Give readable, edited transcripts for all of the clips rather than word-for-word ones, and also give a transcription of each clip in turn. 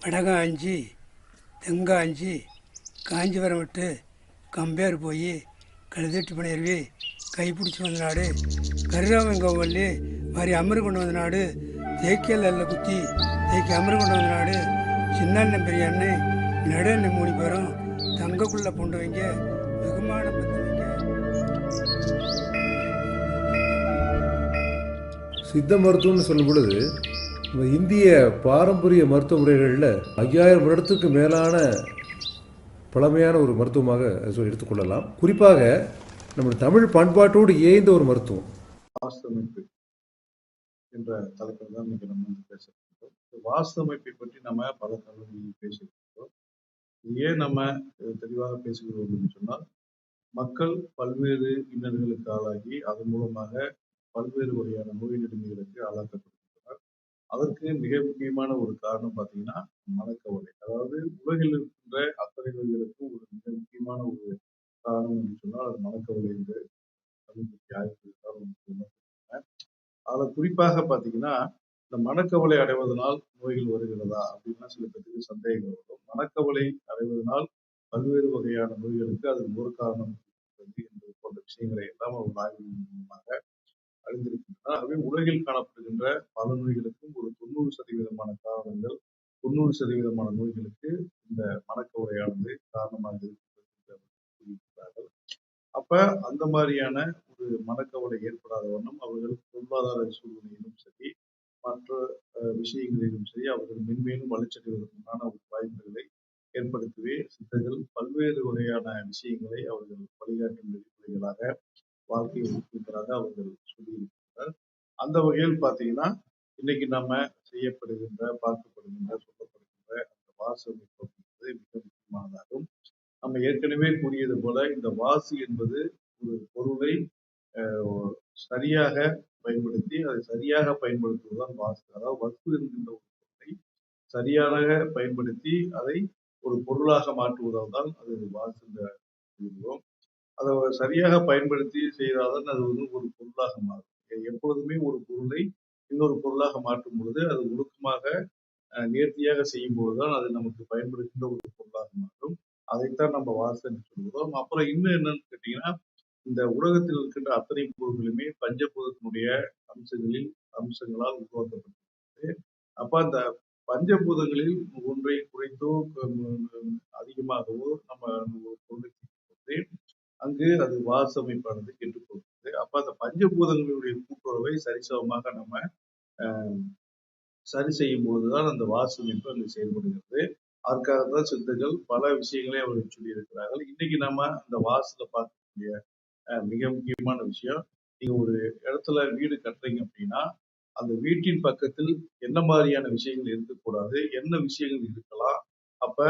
வடகாஞ்சி தெங்காஞ்சி காஞ்சிபுரம் விட்டு கம்பேர் போய் கழுதெட்டு பண்ணிருவி கைப்பிடிச்சி வந்த நாடு கரிராமன் கோவல்லி மாதிரி அமரு கொண்டு வந்த நாடு தேக்கியல் அல்ல குத்தி தேக்கி அமரு கொண்டு வந்த நாடு சின்ன பெரிய அண்ணன் நடுன்னு 3 பேரும் தங்கக்குள்ள கொண்டு வைங்க வெகுமான பத்து வைங்க. சித்த மருத்துவம்னு சொல்லும் பொழுது நம்ம இந்திய பாரம்பரிய மருத்துவ முறைகளில் 5000 வருடத்துக்கு மேலான பழமையான ஒரு மருத்துவமாக எடுத்துக்கொள்ளலாம். குறிப்பாக நம்முடைய தமிழ் பண்பாட்டோடு ஏய்ந்த ஒரு மருத்துவம். வாஸ்தமைப்பு என்ற தலைப்பில் தான் இன்னைக்கு நம்ம பேசியிருக்கிறோம். வாஸ்தமைப்பை பற்றி நம்ம பல தலைவர்களில் பேசியிருக்கிறோம். ஏன் நம்ம தெளிவாக பேசுகிறோம் அப்படின்னு சொன்னால், மக்கள் பல்வேறு இன்னல்களுக்கு ஆளாகி அதன் மூலமாக பல்வேறு வகையான நோய் நெடுமைகளுக்கு ஆளாக்கப்படுகின்றனர். அதற்கு மிக முக்கியமான ஒரு காரணம் பார்த்தீங்கன்னா மனக்கவலை. அதாவது உலகில் இருக்கின்ற அத்தனை நோய்களுக்கும் ஒரு மிக முக்கியமான ஒரு காரணம் என்று சொன்னால் அது மனக்கவலை என்று அதில் குறிப்பாக பார்த்தீங்கன்னா இந்த மனக்கவலை அடைவதனால் நோய்கள் வருகிறதா அப்படின்னா சில பேருக்கு சந்தேகம் வரும். மனக்கவலை அடைவதனால் பல்வேறு வகையான நோய்களுக்கு அது ஒரு காரணம் என்பது போன்ற விஷயங்களை எல்லாம் ஒரு ஆய்வின் மூலமாக அறிந்திருக்கின்றன. ஆகவே உலகில் காணப்படுகின்ற பல நோய்களுக்கும் ஒரு 90% காரணங்கள் 90% நோய்களுக்கு இந்த மனக்கவலையானது காரணமாக இருக்கிறார்கள். அப்ப அந்த மாதிரியான ஒரு மனக்கவலை ஏற்படாத வண்ணம் அவர்கள் பொருளாதார சூழ்நிலையிலும் சரி மற்ற விஷயங்களிலும் சரி அவர்கள் மென்மேலும் வளர்ச்சியடைவதற்கான ஒரு வாய்ப்புகளை ஏற்படுத்தவே சித்தர்கள் பல்வேறு வகையான விஷயங்களை அவர்கள் வழிகாட்டும் நெறிமுறைகளாக வாழ்க்கை ஊக்குவிப்பதாக அவர்கள் சொல்லியிருக்கிறார். அந்த வகையில் பார்த்தீங்கன்னா இன்னைக்கு நம்ம செய்யப்படுகின்ற பார்க்கப்படுகின்ற சொல்லப்படுகின்ற அந்த வாசு அமைப்பு அப்படின்றது மிக முக்கியமானதாகும். நம்ம ஏற்கனவே கூறியது போல இந்த வாசு என்பது ஒரு பொருளை சரியாக பயன்படுத்தி அதை சரியாக பயன்படுத்துவதுதான் வாசு. அதாவது வஸ்து என்கின்ற ஒரு பொருளை சரியாக பயன்படுத்தி அதை ஒரு பொருளாக மாற்றுவதால் தான் அது வாசு என்று கூறுகிறோம். அதை சரியாக பயன்படுத்தி செய்தால்தான் அது வந்து ஒரு பொருளாக மாறும். எப்பொழுதுமே ஒரு பொருளை இன்னொரு பொருளாக மாற்றும் பொழுது அது ஒழுக்கமாக நேர்த்தியாக செய்யும் போதுதான் அது நமக்கு பயன்படுகின்ற ஒரு பொருளாக மாறும். அதைத்தான் நம்ம வாசு என்று சொல்கிறோம். அப்புறம் இன்னும் என்னன்னு கேட்டீங்கன்னா இந்த உலகத்தில் இருக்கின்ற அத்தனை பொருட்களுமே பஞ்சபூதத்தினுடைய அம்சங்களால் உருவாக்கப்பட்டிருக்கிறது. அப்ப அந்த பஞ்சபூதங்களில் ஒன்றை குறைத்தோ அதிகமாகவோ நம்ம ஒரு பொருளை அங்கு அது வாசு அமைப்பானது கெட்டுப் போகிறது. அப்ப அந்த பஞ்சபூதங்களுடைய கூட்டுறவை சரிசமமாக நம்ம சரி செய்யும் போதுதான் அந்த வாசு அமைப்பு அங்கு செயல்படுகிறது. அதற்காகத்தான் சித்தர்கள் பல விஷயங்களை அவர்கள் சொல்லியிருக்கிறார்கள். இன்னைக்கு நம்ம அந்த வாசுல பார்க்கக்கூடிய மிக முக்கியமான விஷயம், நீங்க ஒரு இடத்துல வீடு கட்டுறீங்க அப்படின்னா அந்த வீட்டின் பக்கத்தில் என்ன மாதிரியான விஷயங்கள் இருக்கக்கூடாது, என்ன விஷயங்கள் இருக்கலாம், அப்ப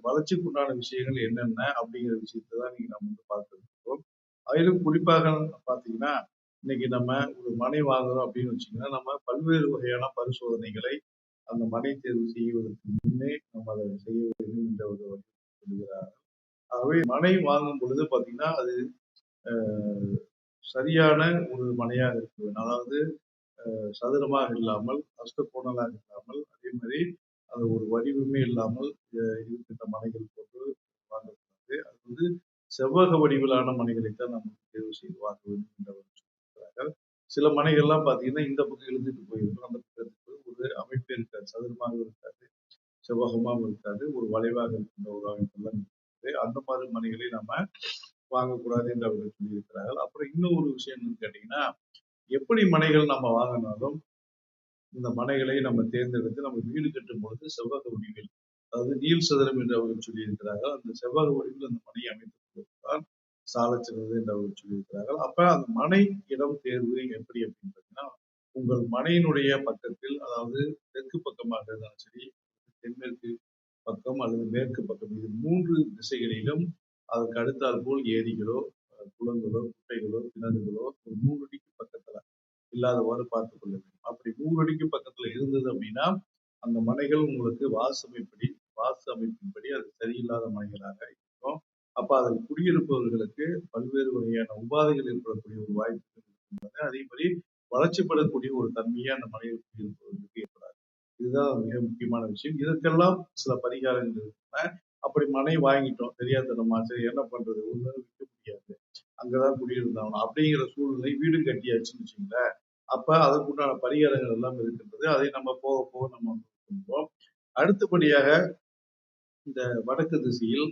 வளர்ச்சிக்கு உண்டான விஷயங்கள் என்னென்ன அப்படிங்கிற விஷயத்தை தான் நீங்க நம்ம வந்து பார்த்துருக்கோம். அதிலும் குறிப்பாக பார்த்தீங்கன்னா இன்னைக்கு நம்ம ஒரு மனை வாங்குறோம் அப்படின்னு வச்சீங்கன்னா நம்ம பல்வேறு வகையான பரிசோதனைகளை அந்த மனை தேர்வு செய்வதற்கு முன்னே நம்ம அதை செய்ய வேண்டும் என்ற ஒரு சொல்கிறார். ஆகவே மனை வாங்கும் பொழுது பார்த்தீங்கன்னா அது சரியான ஒரு மனையாக இருக்க வேண்டும். அதாவது சதுரமாக இல்லாமல் அஷ்டகோணலாக இல்லாமல் அதே மாதிரி அது ஒரு வடிவமே இல்லாமல் இருக்கின்ற மனைகள் போட்டு வாங்கக்கூடாது. அது வந்து செவ்வக வடிவிலான மனைகளைத்தான் நம்ம தேர்வு செய்து வாங்க வேண்டும் என்று அவர் சொல்லியிருக்கிறார்கள். சில மனைகள்லாம் பார்த்தீங்கன்னா இந்த பக்கம் எழுந்துட்டு போயிருக்கும், அந்த பக்கத்துக்கு ஒரு அமைப்பே இருக்காது, சதுரமாக இருக்காது, செவ்வகமாகவும் இருக்காது, ஒரு வளைவாக இருக்கின்ற ஒரு அமைப்பெல்லாம் இருக்காது. அந்த மாதிரி மனைகளை நம்ம வாங்கக்கூடாது என்று அவர்கள் சொல்லியிருக்கிறார்கள். அப்புறம் இன்னும் ஒரு விஷயம் என்னன்னு கேட்டீங்கன்னா எப்படி மனைகள் நம்ம வாங்கினாலும் இந்த மனைகளை நம்ம தேர்ந்தெடுத்து நம்ம வீடு கட்டும் பொழுது செவ்வக வடிவில் அதாவது நீள் சதுரம் என்று அவர்கள் சொல்லியிருக்கிறார்கள். அந்த செவ்வக வடிவில் அந்த மனையை அமைத்துக் கொள்வதுதான் சாலச்சிறந்தது என்று அவர்கள் சொல்லியிருக்கிறார்கள். அப்ப அந்த மனை இடம் தேர்வு எப்படி அப்படின்னு பார்த்தீங்கன்னா உங்கள் மனையினுடைய பக்கத்தில் அதாவது தெற்கு பக்கமாக இருந்தாலும் சரி தென்மேற்கு பக்கம் அல்லது மேற்கு பக்கம் இது 3 திசைகளிலும் அதற்கு அடுத்தால் போல் ஏரிகளோ குளங்களோ குட்டைகளோ கிணறுகளோ ஒரு 3 அடிக்கு பக்கத்துல இல்லாதவாறு பார்த்துக் கொள்ள வேண்டும். அப்படி 3 அடிக்கு பக்கத்துல இருந்தது அப்படின்னா அந்த மனைகள் உங்களுக்கு வாசு அமைப்பின்படி அது சரியில்லாத மனைகளாக இருக்கும். அப்ப அதில் குடியிருப்பவர்களுக்கு பல்வேறு வகையான உபாதைகள் ஏற்படக்கூடிய ஒரு வாய்ப்பு இருக்கின்றது. அதே மாதிரி வளர்ச்சிப்படக்கூடிய ஒரு தன்மையை அந்த மனையில் குடியிருப்பவர்களுக்கு ஏற்படாது. இதுதான் மிக முக்கியமான விஷயம். இதற்கெல்லாம் சில பரிகாரங்கள் இருக்கின்றன. அப்படி மனை வாங்கிட்டோம் தெரியாத்தனமா, சரி என்ன பண்றது? ஒண்ணும் விற்க முடியாது. அங்கதான் குடியிருந்தாகணும். அப்படிங்கிற சூழ்நிலை வீடு கட்டியாச்சுன்னு வச்சுக்கங்களேன். அப்ப அதற்குண்டான பரிகாரங்கள் எல்லாம் இருக்கின்றது. அதை நம்ம போக போக நம்ம பண்றோம். அடுத்தபடியாக இந்த வடக்கு திசையில்,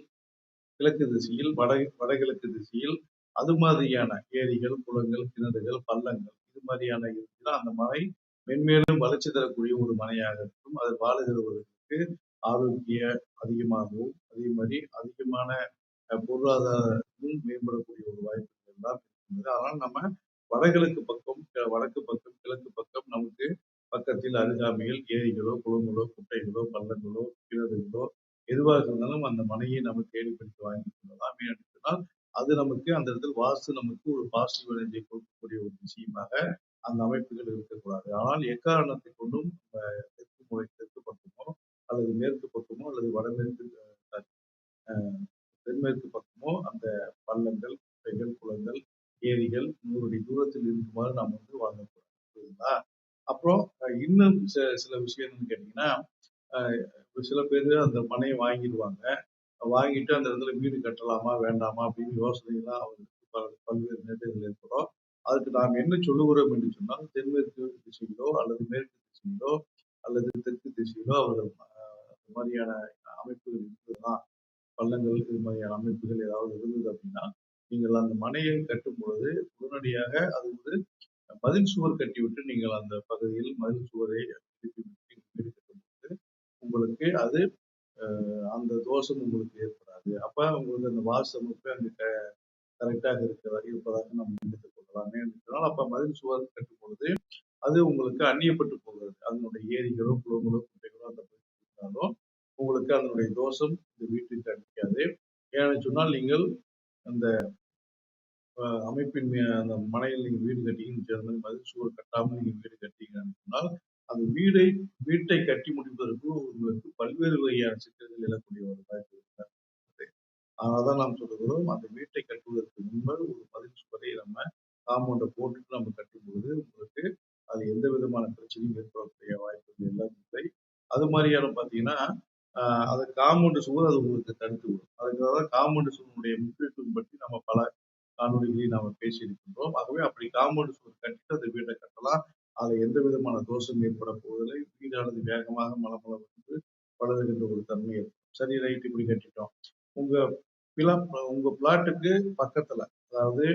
கிழக்கு திசையில், வடகிழக்கு திசையில் அது மாதிரியான ஏரிகள், குளங்கள், கிணறுகள், பள்ளங்கள் இது மாதிரியான இருந்துச்சுன்னா அந்த மனை மென்மேலும் வளர்ச்சி தரக்கூடிய ஒரு மனையாக இருக்கும். அது வாழுகிறவர்களுக்கு ஆரோக்கிய அதிகமாகவும், அதே மாதிரி அதிகமான பொருளாதாரமும் மேம்படக்கூடிய ஒரு வாய்ப்புகள் எல்லாம் இருக்கின்றது. அதனால நம்ம வடகிழக்கு பக்கம், வடக்கு பக்கம், கிழக்கு பக்கம் நமக்கு பக்கத்தில் அருகாமையில் ஏரிகளோ, குளங்களோ, குட்டைகளோ, பள்ளங்களோ, கிணறுகளோ எதுவாக இருந்தாலும் அந்த மனையை நம்ம தேடி பிடித்து வாங்கி கொள்ளலாம். ஏன்னு சொன்னால் அது நமக்கு அந்த இடத்தில் வாஸ்து நமக்கு ஒரு பாசிட்டிவ் எனர்ஜியை கொடுக்கக்கூடிய ஒரு விஷயமாக அந்த அமைப்புகள் இருக்கக்கூடாது. ஆனால் எக்காரணத்தை கொண்டும் தெற்கு மூலை தெற்கு பக்கமோ அல்லது மேற்கு பக்கமோ அல்லது வடமேற்கு தென்மேற்கு பக்கமோ அந்த பள்ளங்கள், குட்டைகள், குளங்கள், ஏரிகள் 100 அடி தூரத்தில் இருக்குமாறு நாம் வந்து வாங்கக்கூடாது. புரியுதுங்களா? அப்புறம் இன்னும் சில விஷயம் என்னன்னு கேட்டீங்கன்னா, சில பேர் அந்த மனையை வாங்கிடுவாங்க. வாங்கிட்டு அந்த இடத்துல வீடு கட்டலாமா, வேண்டாமா அப்படின்னு யோசனைலாம் அவர்களுக்கு பல்வேறு நேரங்கள் ஏற்படும். அதுக்கு நாம் என்ன சொல்லுகிறோம் என்று சொன்னால், தென்மேற்கு திசையிலோ அல்லது மேற்கு திசையிலோ அல்லது தெற்கு திசையிலோ அவர்கள் அந்த மாதிரியான அமைப்புகள் இருந்ததுன்னா, பள்ளங்கள் இது மாதிரியான அமைப்புகள் ஏதாவது இருந்தது அப்படின்னா, நீங்கள் அந்த மனையை கட்டும் பொழுது உடனடியாக அது வந்து மதில் சுவர் கட்டிவிட்டு நீங்கள் அந்த பகுதியில் மதில் சுவரை எழுப்பி வீடு கட்டும்போது உங்களுக்கு அது அந்த தோஷம் உங்களுக்கு ஏற்படாது. அப்ப உங்களுக்கு அந்த வாஸ்து அமைப்பு அங்க கரெக்டாக இருப்பதாக நம்ம நினைத்துக் கொள்ளலாம். ஏனென்றால் அப்ப மதில் சுவர் கட்டும் பொழுது அது உங்களுக்கு அந்நியப்பட்டு போகிறது. அதனுடைய ஏரிகளோ, குளங்களோ, குட்டைகளோ அந்த பகுதியில் இருந்தாலும் உங்களுக்கு அதனுடைய தோஷம் இந்த வீட்டிற்கு அடிக்காது. ஏன்னு சொன்னால் நீங்கள் அந்த அமைப்பின் அந்த மனையில் நீங்க வீடு கட்டிங்கன்னு சொன்ன மதில் சுவர் கட்டாமல் நீங்க வீடு கட்டிங்கன்னு சொன்னால் அந்த வீட்டை கட்டி முடிப்பதற்கு உங்களுக்கு பல்வேறு வகையான சிக்கல்கள் எழக்கூடிய ஒரு வாய்ப்பு இருக்கிறது. அதனால்தான் நாம் சொல்லுகிறோம் அந்த வீட்டை கட்டுவதற்கு முன்பு ஒரு மதில் சுவரை நம்ம காம்பவுண்டை போட்டுட்டு நம்ம கட்டும்போது உங்களுக்கு அது எந்த விதமான பிரச்சனையும் ஏற்படக்கூடிய வாய்ப்புகள் எல்லாம் இல்லை. அது மாதிரியான பார்த்தீங்கன்னா அது காம்பவுண்டு சுவர் அது உங்களுக்கு தடுத்து விடும். அதுக்காக தான் காம்பவுண்டு சுவருடைய முக்கியத்துவம் பற்றி நம்ம பல காணொலிகளை நாம் பேசியிருக்கின்றோம். ஆகவே அப்படி காம்பவுண்டு சுவர் கட்டிட்டு அந்த வீட்டை கட்டலாம். அதில் எந்த விதமான தோஷம் ஏற்பட போவதில்லை. வீடானது வேகமாக மலமள வந்து வளருகின்ற ஒரு தன்மை இருக்கும். சரி ரைட் இப்படி கட்டிட்டோம். உங்க உங்க பிளாட்டுக்கு பக்கத்துல அதாவது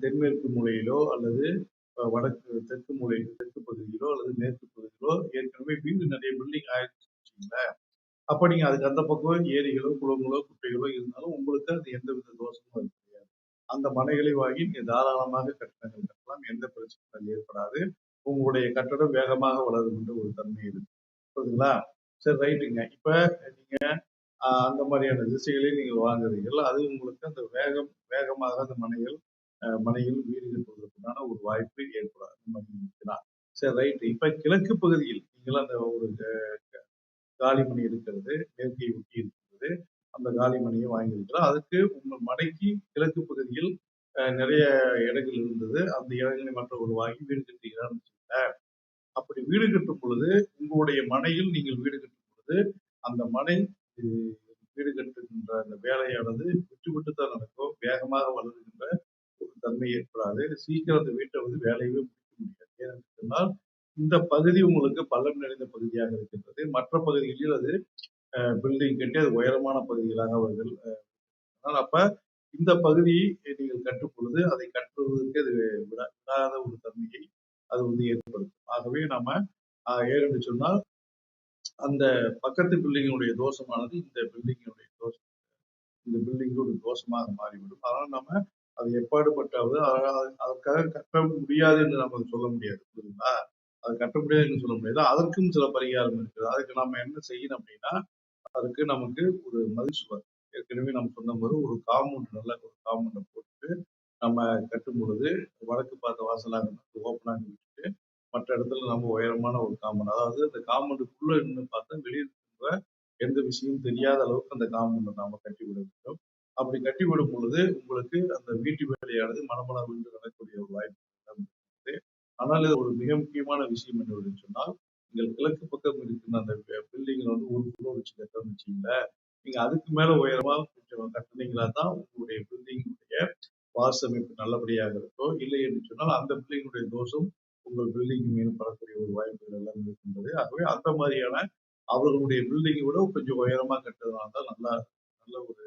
தென்மேற்கு மூலையிலோ அல்லது வடக்கு தெற்கு மூலை தெற்கு பகுதியிலோ அல்லது மேற்கு பகுதியிலோ ஏற்கனவே வீடு நிறைய பில்டிங் ஆயிடுச்சுன்னு வச்சுக்கோங்களேன். அப்ப நீங்க அதுக்கு அந்த பக்கம் ஏரிகளோ, குளங்களோ, குட்டைகளோ இருந்தாலும் உங்களுக்கு அது எந்தவித தோஷமும் அது கிடையாது. அந்த மனைகளை வாங்கி நீங்க தாராளமாக கட்டடங்கள் கட்டலாம். எந்த பிரச்சனையும் ஏற்படாது. உங்களுடைய கட்டடம் வேகமாக வளருகின்ற ஒரு தன்மை இருக்கு. புரியுதுங்களா? சரி ரைட்டுங்க. இப்ப நீங்க அந்த மாதிரியான திசைகளை நீங்கள் வாங்குறீர்கள். அது உங்களுக்கு அந்த வேகமாக அந்த மனையில் வீடு கட்டுவதற்குண்டான ஒரு வாய்ப்பு ஏற்படும். அந்த மாதிரி இருக்கலாம். சரி ரைட். இப்ப கிழக்கு பகுதியில் நீங்கள் அந்த ஒரு காலிமனை இருக்கிறது, மேற்கை ஒட்டி இருக்கிறது. அந்த காலிமனையை வாங்கியிருக்கிறோம். அதுக்கு உங்கள் மனைக்கு கிழக்கு பகுதியில் நிறைய இடங்கள் இருந்தது. அந்த இடங்களை மற்றவர்கள் வாங்கி வீடு கட்டுகிறான்னு வச்சுக்கோங்களேன். அப்படி வீடு கட்டும் பொழுது உங்களுடைய மனையில் நீங்கள் வீடு கட்டும் பொழுது அந்த மனை வீடு கட்டுகின்ற அந்த வேலையானது விட்டு விட்டு தான் நடக்கும். வேகமாக வளருகின்ற ஒரு தன்மை ஏற்படாது. சீக்கிரம் அந்த வீட்டை வந்து வேலையவே முடிக்க முடியாது. ஏன்னு சொன்னால் இந்த பகுதி உங்களுக்கு பள்ளம் நிறைந்த பகுதியாக இருக்கின்றது. மற்ற பகுதிகளில் அது பில்டிங் கட்டி அது உயரமான பகுதிகளாக அவர்கள் அதனால் அப்ப இந்த பகுதியை நீங்கள் கட்டும் பொழுது அதை கட்டுவதற்கு அது விடாத ஒரு தன்மையை அது வந்து ஏற்படுத்தும். ஆகவே நம்ம ஏன்னு சொன்னால் அந்த பக்கத்து பில்டிங்கினுடைய தோஷமானது இந்த பில்டிங்கோட தோஷமாக மாறிவிடும். அதனால் நம்ம அது எப்பாடுபட்டாவது அதற்காக கட்ட முடியாது என்று நம்ம சொல்ல முடியாது. புரியுதுங்களா? அது கட்ட முடியாது என்று சொல்ல முடியாது. அதற்கும் சில பரிகாரம் இருக்குது. அதுக்கு நம்ம என்ன செய்யணும் அப்படின்னா அதுக்கு நமக்கு ஒரு மதில் சுவர் ஏற்கனவே நம்ம சொன்ன மாதிரி ஒரு காம்பவுண்ட் நல்ல ஒரு காம்பவுண்டை போட்டு நம்ம கட்டும் பொழுது வடக்கு பார்த்த வாசலாக ஓப்பனாக விட்டுட்டு மற்ற இடத்துல நம்ம உயரமான ஒரு காம்பவுண்ட் அதாவது அந்த காம்பவுண்டுக்குள்ள இருந்து பார்த்தா வெளியே இருக்கிற எந்த விஷயமும் தெரியாத அளவுக்கு அந்த காம்பவுண்டை நாம கட்டி விட வேண்டும். அப்படி கட்டி விடும் பொழுது உங்களுக்கு அந்த வீட்டு வேலையானது மனமளவில் நடக்கக்கூடிய ஒரு வாய்ப்பு இருக்குது. ஆனால் இது ஒரு மிக முக்கியமான விஷயம் என்னவென்று சொன்னால் நீங்கள் கிழக்கு பக்கம் இருக்கிற அந்த பில்டிங்ல வந்து ஒரு ஃப்ளோர் வச்சு கட்டணும்னு வச்சுங்களேன், நீங்க அதுக்கு மேல உயரமா கொஞ்சம் கட்டுனீங்களா தான் உங்களுடைய பில்டிங்குடைய வாசமைப்பு நல்லபடியாக இருக்கும். இல்லை என்று சொன்னால் அந்த பில்டிங்குடைய தோஷம் உங்கள் பில்டிங் மீது படக்கூடிய ஒரு வாய்ப்புகள் எல்லாம் இருக்கின்றது. ஆகவே அந்த மாதிரியான அவர்களுடைய பில்டிங்கை விட கொஞ்சம் உயரமா கட்டுறதுனால தான் நல்லா நல்ல ஒரு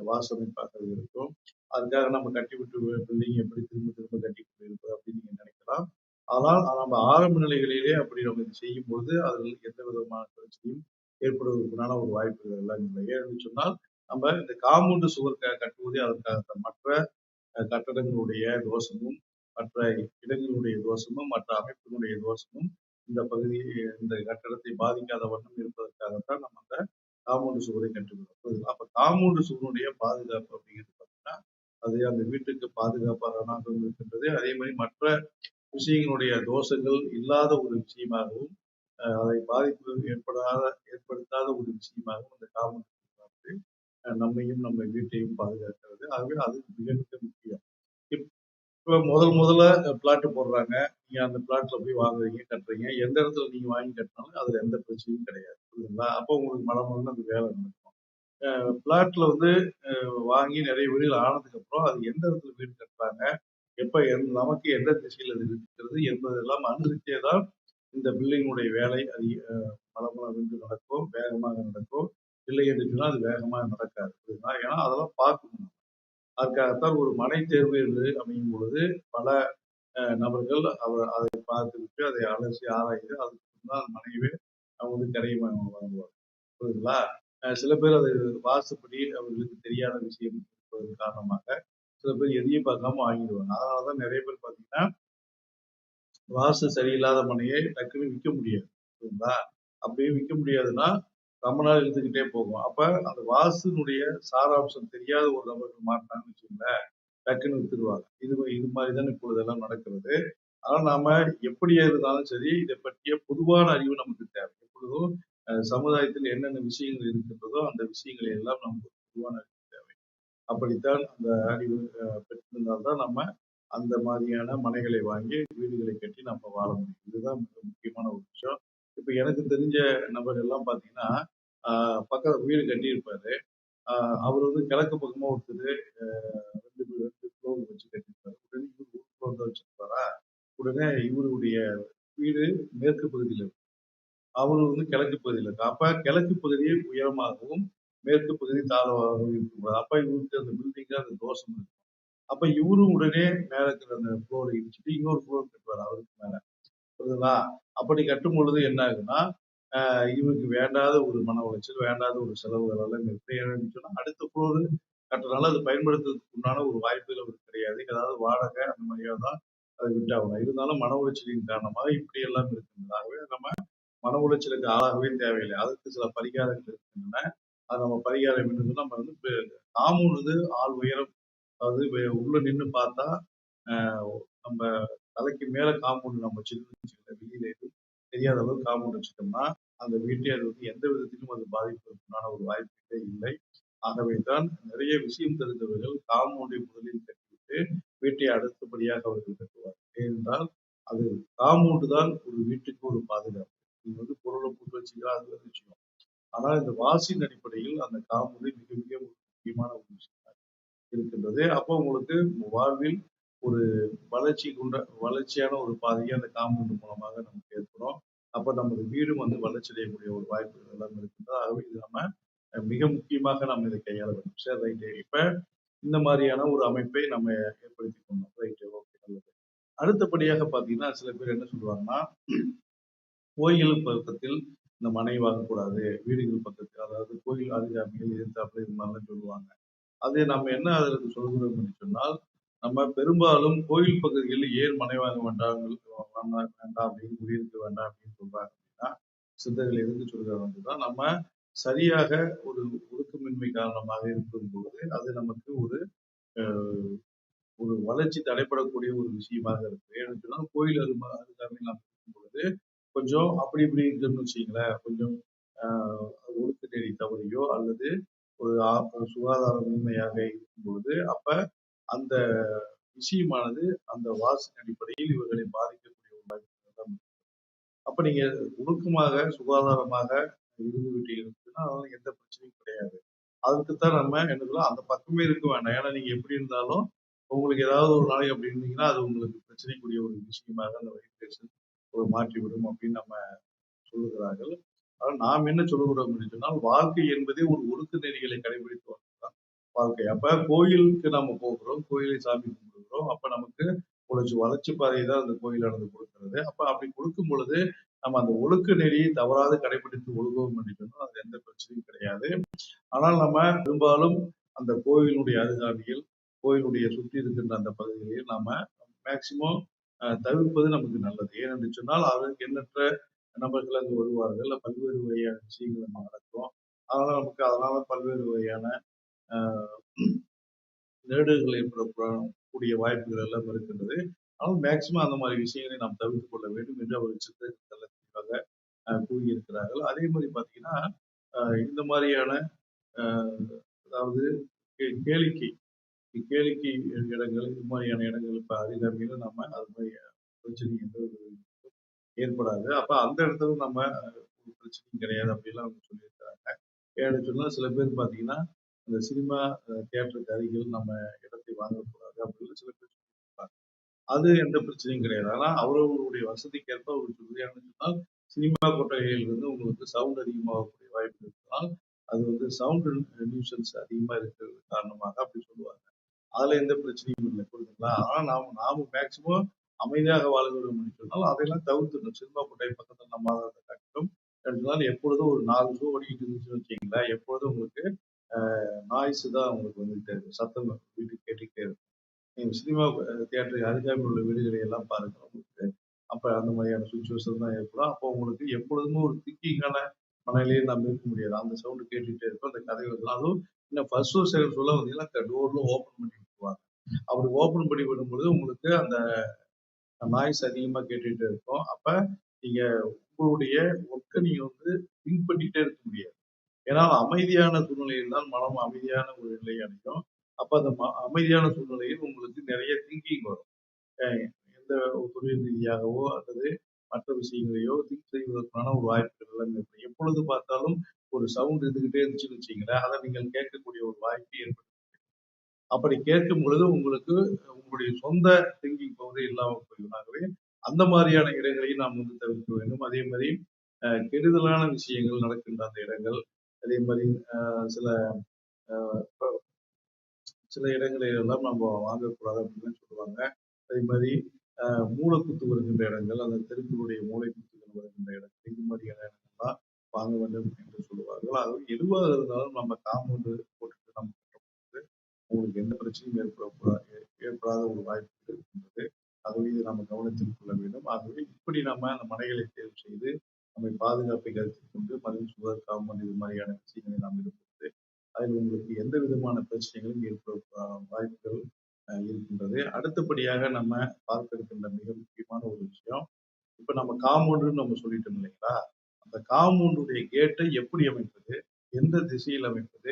வாசமைப்பாக இருக்கும். அதுக்காக நம்ம கட்டிவிட்டு பில்டிங் எப்படி திரும்ப திரும்ப கட்டி கொண்டிருப்பது அப்படின்னு நீங்க நினைக்கலாம். ஆனால் நம்ம ஆரம்ப நிலைகளிலே அப்படி நம்ம இது செய்யும் பொழுது அதில் எந்த விதமான பிரச்சனையும் ஏற்படுவதற்கான ஒரு வாய்ப்புகள் எல்லாம் இல்லை. ஏன்னு சொன்னால் நம்ம இந்த காம்பவுண்டு சுவர் கட்டுவதே அதற்காக மற்ற கட்டடங்களுடைய தோஷமும், மற்ற இடங்களுடைய தோஷமும், மற்ற அமைப்பினுடைய தோஷமும் இந்த பகுதியை இந்த கட்டடத்தை பாதிக்காத வண்ணம் இருப்பதற்காகத்தான் நம்ம அந்த காம்பவுண்டு சுவரை கட்டுகிறோம். அப்ப காம்பவுண்டு சுவருடைய பாதுகாப்பு அப்படிங்கிறது பார்த்தீங்கன்னா, அது அந்த வீட்டுக்கு பாதுகாப்பாகவும் இருக்கின்றது. அதே மாதிரி மற்ற விஷயங்களுடைய தோஷங்கள் இல்லாத ஒரு விஷயமாகவும், அதை பாதிப்பு ஏற்படுத்தாத ஒரு விஷயமாகவும் அந்த காம்பவுண்டு சுவர் வந்து நம்மையும் நம்ம வீட்டையும் பாதுகாக்கிறது. ஆகவே அது மிக மிக முக்கியம். இப்ப முதல்ல பிளாட் போடுறாங்க. நீங்க அந்த பிளாட்ல போய் வாங்குறீங்க, கட்டுறீங்க. எந்த இடத்துல நீங்க வாங்கி கட்டினாலும் அதுல எந்த பிரச்சனையும் கிடையாது. புரியுதுங்களா? அப்போ உங்களுக்கு மனமுன்னு அந்த வேலை நடக்கும். பிளாட்ல வந்து வாங்கி நிறைய வீடுகள் ஆனதுக்கு அப்புறம் அது எந்த இடத்துல வீடு கட்டுறாங்க, எப்ப நமக்கு எந்த திசையில் அது இருக்கிறது என்பதெல்லாம் அனுசரித்தே தான் இந்த பில்டிங்குடைய வேலை மளமளவென்று நடக்கும், வேகமாக நடக்கும். இல்லை என்று சொன்னால் அது வேகமாக நடக்காது. புரியுதுங்களா? ஏன்னா அதெல்லாம் பார்க்கணும். அதுக்காகத்தான் ஒரு மனை தேர்வு என்று அமையும் பொழுது பல நபர்கள் அதை பார்த்துவிட்டு அதை அலசி ஆராய்ந்து அதுக்கு தான் மனைவி அவங்க வந்து கரையை வாங்குவாங்க. புரியுதுங்களா? சில பேர் அது வாசுப்படி அவர்களுக்கு தெரியாத விஷயம் இருப்பதன் காரணமாக சில பேர் எதையும் பார்க்காம வாங்கிடுவாங்க. அதனாலதான் நிறைய பேர் பார்த்தீங்கன்னா வாசு சரியில்லாத மனையை டக்குன்னு விற்க முடியாது. புரியுதுங்களா? அப்படியே விற்க முடியாதுன்னா ரொம்ப நாள் இழுத்துக்கிட்டே போகும். அப்ப அந்த வாசுனுடைய சாராம்சம் தெரியாத ஒரு நபர்கள் மாட்டாங்கன்னு வச்சுக்கோங்களேன், டக்குன்னு வித்துருவாங்க. இது மாதிரிதான் இப்பொழுதெல்லாம் நடக்கிறது. ஆனா நாம எப்படியே இருந்தாலும் சரி, இதை பற்றிய பொதுவான அறிவு நமக்கு தேவை. எப்பொழுதும் சமுதாயத்தில் என்னென்ன விஷயங்கள் இருக்கின்றதோ அந்த விஷயங்களை எல்லாம் நமக்கு பொதுவான அறிவு தேவை. அப்படித்தான் அந்த அறிவு பெற்றிருந்தால்தான் நம்ம அந்த மாதிரியான மனைகளை வாங்கி வீடுகளை கட்டி நம்ம வாழ முடியும். இதுதான் மிக முக்கியமான ஒரு விஷயம். இப்ப எனக்கு தெரிஞ்ச நபர் எல்லாம் பாத்தீங்கன்னா பக்கத்து வீடு கட்டியிருப்பாரு. அவர் வந்து கிழக்கு பக்கமா ஒருத்தர் ரெண்டு ஃப்ளோர் வச்சு கட்டியிருப்பாரு. உடனே இவர் ஒரு ஃப்ளோர் தான் வச்சிருப்பாரா, உடனே இவருடைய வீடு மேற்கு பகுதியில் இருக்கு, அவரு வந்து கிழக்கு பகுதியில் இருக்கு. அப்ப கிழக்கு பகுதியை உயரமாகவும் மேற்கு பகுதி தாழ்வாகவும் இருக்கக்கூடாது. அப்ப இவருக்கு அந்த பில்டிங்ல அந்த தோஷம் இருக்கு. அப்ப இவரும் உடனே மேல இருக்கிற அந்த ஃப்ளோரை இடிச்சுட்டு இன்னொரு ஃப்ளோர் கட்டுவார் அவருக்கு மேல. புரியுதுங்களா? அப்படி கட்டும் பொழுது என்ன ஆகுன்னா, இவருக்கு வேண்டாத ஒரு மன உளைச்சல், வேண்டாத ஒரு செலவுகள் எல்லாம் இருக்கு. ஏன்னு சொன்னா அடுத்த ஃப்ளோர் கட்டுறதுனால அது பயன்படுத்துறதுக்கு உண்டான ஒரு வாய்ப்புகள் அவருக்கு கிடையாது. ஏதாவது வாடகை அந்த மாதிரியா தான் அதை விட்டாகணும். இருந்தாலும் மன உளைச்சலின் காரணமாக இப்படி எல்லாம் இருக்கின்றதாகவே நம்ம மன உளைச்சலுக்கு ஆளாகவே தேவையில்லை. அதற்கு சில பரிகாரங்கள் இருக்கின்றன. அது நம்ம பரிகாரம் என்னன்னு நம்ம வந்து காம்பவுண்ட் ஆள் உயரம், அதாவது உள்ள நின்று பார்த்தா நம்ம தலைக்கு மேல காம்பவுண்ட் நம்ம வச்சுக்கணும். வெளியில எதுவும் தெரியாத அளவுக்கு காம்பவுண்ட் வச்சுட்டோம்னா அந்த வீட்டை அது வந்து எந்த விதத்திலும் அது பாதிப்பதற்கான ஒரு வாய்ப்பே இல்லை. ஆகவே தான் நிறைய விஷயம் தெரிந்தவர்கள் காம்பவுண்டை முதலில் கட்டிவிட்டு வீட்டை அடுத்தபடியாக அவர்கள் கட்டுவார். ஏனென்றால் அது காம்பவுண்டு தான் ஒரு வீட்டுக்கு ஒரு பாதுகாப்பு. நீங்க வந்து பொருளை போட்டு வச்சுக்கலாம், அது ஒரு விஷயம். ஆனால் இந்த வாசின் அடிப்படையில் அந்த காம்பவுண்டை மிக மிக ஒரு முக்கியமான ஒரு விஷயம் இருக்கின்றது. அப்போ உங்களுக்கு வாழ்வில் ஒரு வளர்ச்சியான ஒரு பாதையை அந்த காம்பவுண்ட் மூலமாக நமக்கு ஏற்படும். அப்ப நமது வீடும் வந்து வளர்ச்சி அடையக்கூடிய ஒரு வாய்ப்புகள் எல்லாம் இருக்கின்றது. ஆகவே இது நம்ம மிக முக்கியமாக நம்ம இதை கையாள வேண்டும். சரி, ரைட்டு. இப்ப இந்த மாதிரியான ஒரு அமைப்பை நம்ம ஏற்படுத்திக் கொண்டோம். ரைட்டு, ஓகே, நல்லது. அடுத்தபடியாக பார்த்தீங்கன்னா சில பேர் என்ன சொல்லுவாங்கன்னா, கோயில் பக்கத்தில் இந்த மனை வாங்கக்கூடாது, வீடுகள் பக்கத்தில், அதாவது கோயில் அருகாமையில் எதிர்த்தாப்புல இது மாதிரிலாம் சொல்லுவாங்க. அது நம்ம என்ன அதற்கு சொல்கிறோம் என்று சொன்னால், நம்ம பெரும்பாலும் கோயில் பகுதிகளில் ஏன் மனை வாங்க வேண்டாம் அப்படின்னு குடியிருக்க வேண்டாம் அப்படின்னு சொல்றாங்க அப்படின்னா, சித்தர்கள் எதுக்கு சொல்றாங்க அப்படின்னா, நம்ம சரியாக ஒரு ஒழுக்கமின்மை காரணமாக இருக்கும் பொழுது அது நமக்கு ஒரு ஒரு வளர்ச்சி தடைப்படக்கூடிய ஒரு விஷயமாக இருக்கு. ஏன்னு சொன்னா கோயில் அருகாமையில் நாம் இருக்கும் பொழுது கொஞ்சம் அப்படி இப்படி இருக்குன்னு வச்சுங்களேன், கொஞ்சம் ஒழுக்க நெறி தவறியோ அல்லது ஒரு சுகாதாரமின்மையாக இருக்கும் பொழுது அப்ப அந்த விஷயமானது அந்த வாசின் அடிப்படையில் இவர்களை பாதிக்கக்கூடிய ஒரு வாய்ப்பு தான். அப்ப அப்ப நீங்க ஒழுக்கமாக, சுகாதாரமாக இருந்து விட்டீங்கன்னா அதனால எந்த பிரச்சனையும் கிடையாது. அதுக்குத்தான் நம்ம என்ன சொல்றோம், அந்த பக்கமே இருக்க வேண்டாம். ஏன்னா நீங்க எப்படி இருந்தாலும் உங்களுக்கு ஏதாவது ஒரு நாளைக்கு அப்படி இருந்தீங்கன்னா, அது உங்களுக்கு பிரச்சனைக்குரிய ஒரு விஷயமாக அந்த வைப்ரேஷன் ஒரு மாற்றிவிடும் அப்படின்னு நம்ம சொல்லுகிறார்கள். ஆனால் நாம் என்ன சொல்லுகிறோம் என்று சொன்னால், வாழ்க்கை என்பதே ஒரு ஒழுக்க நெறிகளை கடைபிடித்து வாழ்வதுதான் வாழ்க்கை. அப்ப கோயிலுக்கு நாம போகிறோம், கோயிலை சாமி கும்பிடுகிறோம். அப்ப நமக்கு ஒரு வளர்ச்சி பாதையை தான் அந்த கோயிலானது கொடுக்கிறது. அப்ப அப்படி கொடுக்கும் பொழுது நம்ம அந்த ஒழுக்க நெறியை தவறாது கடைபிடித்து ஒழுகுவோம் என்று சொன்னால் அது எந்த பிரச்சனையும் கிடையாது. ஆனால் நம்ம பெரும்பாலும் அந்த கோயிலுடைய அருகாமையில், கோயிலுடைய சுற்றி இருக்கின்ற அந்த பகுதிகளில் நாம மேக்சிமம் தவிர்ப்பது நமக்கு நல்லது. ஏனென்று சொன்னால் அதற்கு எண்ணற்ற நபர்கள் அங்கு வருவார்கள். பல்வேறு வகையான விஷயங்கள் அங்க நடக்கும். அதனால பல்வேறு வகையான அஹ், நெருடல்கள் ஏற்படக்கூடிய வாய்ப்புகள் எல்லாம் இருக்கின்றது. ஆனால் மேக்சிமம் அந்த மாதிரி விஷயங்களை நாம் தவிர்த்துக் கொள்ள வேண்டும் என்று அவர் சித்தர்கள் தெளிவாக கூறியிருக்கிறார்கள். அதே மாதிரி பார்த்தீங்கன்னா, இந்த மாதிரியான அஹ், அதாவது கேளிக்கை கேளிக்கை இடங்கள், இது மாதிரியான இடங்கள் இப்ப அருகாமையில நம்ம அது மாதிரி பிரச்சனை எந்த ஒரு ஏற்படாது. அப்ப அந்த இடத்துல நம்ம ஒரு பிரச்சனையும் கிடையாது அப்படிலாம் அவங்க சொல்லியிருக்காங்க. ஏன்னு சொன்னா சில பேர் பார்த்தீங்கன்னா, அந்த சினிமா தியேட்டருக்கு அருகில் நம்ம இடத்தை வாங்கக்கூடாது அப்படின்னு சில பேர் சொல்லியிருப்பாங்க. அது எந்த பிரச்சனையும் கிடையாது. ஆனா அவரவர்களுடைய வசதிக்கேற்ப அவர் சொல்வது என்னன்னு சொன்னால், சினிமா கொட்டகையில் வந்து உங்களுக்கு சவுண்ட் அதிகமாகக்கூடிய வாய்ப்பு இருப்பதால், அது வந்து சவுண்ட் நியூசன்ஸ் அதிகமா இருக்கிறது காரணமாக அப்படி சொல்லுவாங்க. அதுல எந்த பிரச்சனையும் இல்லை புரியுதுங்களா? ஆனா நாம மேக்சிமம் அமைதியாக வாழ வேண்டும் என்று சொன்னால் அதையெல்லாம் தவிர்த்துடணும். சினிமா கொட்டகை பக்கத்துல நம்ம வாழ்றதை காட்டிலும் என்றால் எப்பொழுதும் ஒரு 4 ஷோ ஓடிக்கிட்டு இருந்துச்சுன்னு வச்சுக்கங்களேன், எப்பொழுதும் உங்களுக்கு நாய்ஸ் தான் உங்களுக்கு வந்துகிட்டே இருக்கும். சத்தம் வீட்டுக்கு கேட்டுக்கிட்டே இருக்கும். நீங்க சினிமா தியேட்டருக்கு அருகாமையில் உள்ள வீடுகளை எல்லாம் பாருங்க உங்களுக்கு. அப்ப அந்த மாதிரியான சுச்சுவேஷன் தான் ஏற்படும். அப்போ உங்களுக்கு எப்பொழுதுமே ஒரு திங்கிங்கான மனநிலையை நம்ம இருக்க முடியாது. அந்த சவுண்ட் கேட்டுக்கிட்டே இருக்கும். அந்த கதை வரலாம். அதுவும் இன்னும் ஃபர்ஸ்ட் ஷோ, செகண்ட் ஷோல வந்தீங்கன்னா டோர்லாம் ஓப்பன் பண்ணி விட்டுருவாங்க. அப்படி ஓப்பன் பண்ணி விடும்பொழுது உங்களுக்கு அந்த நாய்ஸ் அதிகமா கேட்டுட்டே இருக்கும். அப்ப நீங்க உங்களுடைய ஒர்க்க நீங்க வந்து திங்க் பண்ணிட்டே இருக்க முடியாது. ஏன்னா அமைதியான சூழ்நிலையில் தான் மனம் அமைதியான ஒரு நிலை அடையும். அப்ப அந்த அமைதியான சூழ்நிலையில் உங்களுக்கு நிறைய திங்கிங் வரும். அ எந்த ஒரு தொழில் ரீதியாகவோ அல்லது மற்ற விஷயங்களையோ திங்க் செய்வதற்கான ஒரு வாய்ப்புகள் எல்லாம் இருக்கும். எப்பொழுது பார்த்தாலும் ஒரு சவுண்ட் இருந்துகிட்டே இருந்துச்சுன்னு வச்சுக்கங்களேன், அதை நீங்கள் கேட்கக்கூடிய ஒரு வாய்ப்பு ஏற்படும். அப்படி கேட்கும் பொழுது உங்களுக்கு உங்களுடைய சொந்த திங்கிங் பவர் இல்லாம போயிடும். ஆகவே அந்த மாதிரியான இடங்களை நாம் வந்து தவிர்க்க வேண்டும். அதே மாதிரி கெடுதலான விஷயங்கள் நடக்கின்ற அந்த இடங்கள், அதே மாதிரி சில சில இடங்களில் எல்லாம் நம்ம வாங்கக்கூடாது அப்படின்னு சொல்லுவாங்க. அதே மாதிரி மூளைக்குத்து வருகின்ற இடங்கள், அந்த தெருக்களுடைய மூளைக்குத்துகள் வருகின்ற இடங்கள், இது மாதிரியான இடங்கள்லாம் வாங்க வேண்டும் என்று சொல்லுவார்கள். ஆகவே எதுவாக இருந்தாலும் நம்ம காம்பவுண்டு போட்டுட்டு நம்ம கட்டும்போது உங்களுக்கு எந்த பிரச்சனையும் ஏற்படாத ஒரு வாய்ப்பு இருக்கின்றது. ஆகவே இதை நம்ம கவனத்தில் கொள்ள வேண்டும். ஆகவே இப்படி நம்ம அந்த மனைகளை தேர்வு செய்து நம்மை பாதுகாப்பை கருத்தில் கொண்டு மதில் சுவர் காம்பவுண்ட் இது மாதிரியான விஷயங்களை நாம் இருக்கும்போது அதில் உங்களுக்கு எந்த விதமான பிரச்சனைகளும் ஏற்பட வாய்ப்புகள் இருக்கின்றது. அடுத்தபடியாக நம்ம பார்க்க இருக்கின்ற மிக முக்கியமான ஒரு விஷயம், இப்ப நம்ம காம்பவுண்டுன்னு நம்ம சொல்லிட்டோம் இல்லைங்களா? அந்த காம்பவுண்டுடைய கேட்டை எப்படி அமைப்பது, எந்த திசையில் அமைப்பது,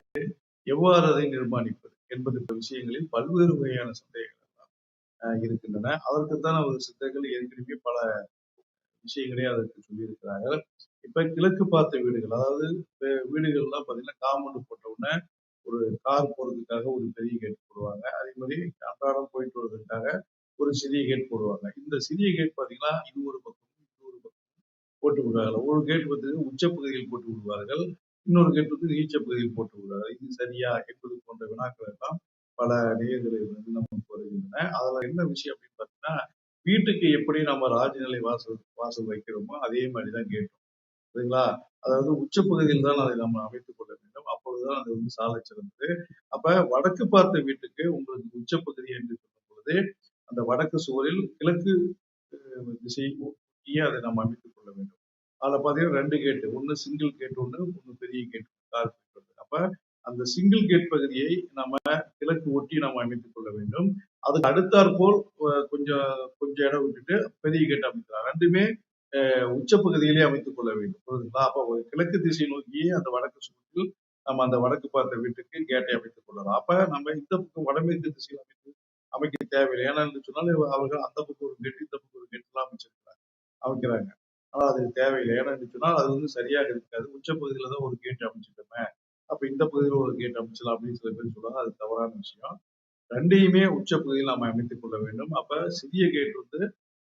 எவ்வாறு அதை நிர்மாணிப்பது என்பது விஷயங்களில் பல்வேறு வகையான சந்தேகங்கள் இருக்கின்றன. அதற்குத்தான் ஒரு சித்தர்கள் ஏற்கனவே பல விஷயங்களே அதற்கு சொல்லியிருக்கிறார்கள். இப்ப கிழக்கு பார்த்த வீடுகள், அதாவது வீடுகள்லாம் பார்த்தீங்கன்னா காம்பவுண்ட் போட்ட உடனே ஒரு கார் போறதுக்காக ஒரு பெரிய கேட் போடுவாங்க. அதே மாதிரி அன்றாடம் போயிட்டு வர்றதுக்காக ஒரு சிறிய கேட் போடுவாங்க. இந்த சிறிய கேட் பார்த்தீங்கன்னா இது ஒரு பக்கம், இது ஒரு பக்கம் போட்டு விடுவார்கள். ஒரு கேட் வந்து உச்சப்பகுதியில் போட்டு விடுவார்கள். இன்னொரு கேட் வந்து நீச்ச பகுதியில் போட்டு விடுவார்கள். இது சரியா என்பது போன்ற வினாக்கள் எல்லாம் பல நேயர்களில் வந்து நமக்கு வருகின்றன. அதுல என்ன விஷயம் அப்படின்னு பார்த்தீங்கன்னா, வீட்டுக்கு எப்படி நம்ம ராஜநிலை வாசல் வாசல் வைக்கிறோமோ அதே மாதிரிதான் கேட்டும். சரிங்களா? அதாவது உச்சப்பகுதியில் தான் அதை நம்ம அமைத்துக் கொள்ள வேண்டும். அப்பொழுதுதான் அது வந்து சாலச் சிறந்தது. அப்ப வடக்கு பார்த்த வீட்டுக்கு உங்களுக்கு உச்சப்பகுதி என்று சொல்லும் பொழுது, அந்த வடக்கு சுவரில் கிழக்கு திசை நோக்கியே அதை நாம் அமைத்துக் கொள்ள வேண்டும். அதுல பாத்தீங்கன்னா 2 கேட். ஒண்ணு சிங்கிள் கேட் ஒண்ணு பெரிய கேட். கார் போறது. அப்ப அந்த சிங்கிள் கேட் பகுதியை நம்ம கிழக்கு ஒட்டி நாம் அமைத்துக் கொள்ள வேண்டும். அதுக்கு அடுத்தாற்போல் கொஞ்சம் கொஞ்சம் இடம் விட்டுட்டு பெரிய கேட் அமைக்கலாம். 2மே உச்சப்பகுதியிலே அமைத்துக் கொள்ள வேண்டும். புரியுதுங்களா? அப்ப ஒரு கிழக்கு திசை நோக்கியே அந்த வடக்கு சுவற்றில் நம்ம அந்த வடக்கு பார்த்த வீட்டுக்கு கேட்டை அமைத்துக் கொள்ளலாம். அப்ப நம்ம இந்த பக்கம் வடமேற்கு திசையில் அமைக்க தேவையில்லை. ஏன்னா சொன்னாலும் அவர்கள் அந்த பக்கம் ஒரு கேட்டு, இந்த பக்கம் ஒரு கேட் எல்லாம் அமைக்கிறாங்க. ஆனா அது தேவையில்லை. ஏன்னா சொன்னால் அது வந்து சரியாக இருக்காது. உச்சப்பகுதியில தான் ஒரு கேட் அமைச்சிட்டோமே. அப்ப இந்த பகுதியில ஒரு கேட் அமைச்சலாம் அப்படின்னு சில பேர் சொல்லுவாங்க. அது தவறான விஷயம். 2யுமே உச்சப்பகுதியில் நாம அமைத்துக் கொள்ள வேண்டும். அப்ப சிறிய கேட் வந்து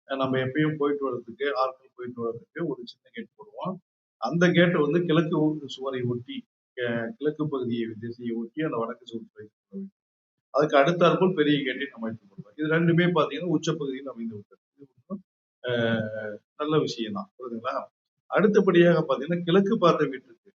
நம்ம எப்பயும் போயிட்டு வர்றதுக்கு, ஆட்கள் போயிட்டு வர்றதுக்கு ஒரு சின்ன கேட் போடுவோம். அந்த கேட்ட வந்து கிழக்கு சுவரை ஒட்டி, அ கிழக்கு பகுதியை திசையை ஒட்டி அந்த வடக்கு சுவரை வைத்துக் கொள்ள வேண்டும். அதுக்கு அடுத்தாற்போல் பெரிய கேட்டை நம்ம அமைத்துக் கொள்வோம். இது 2மே பார்த்தீங்கன்னா உச்சப்பகுதியில் அமைந்து விட்டது. இது ஒண்ணும் அ நல்ல விஷயம் தான். புரியுதுங்களா? அடுத்தபடியாக பார்த்தீங்கன்னா, கிழக்கு பார்த்த வீட்டிற்கு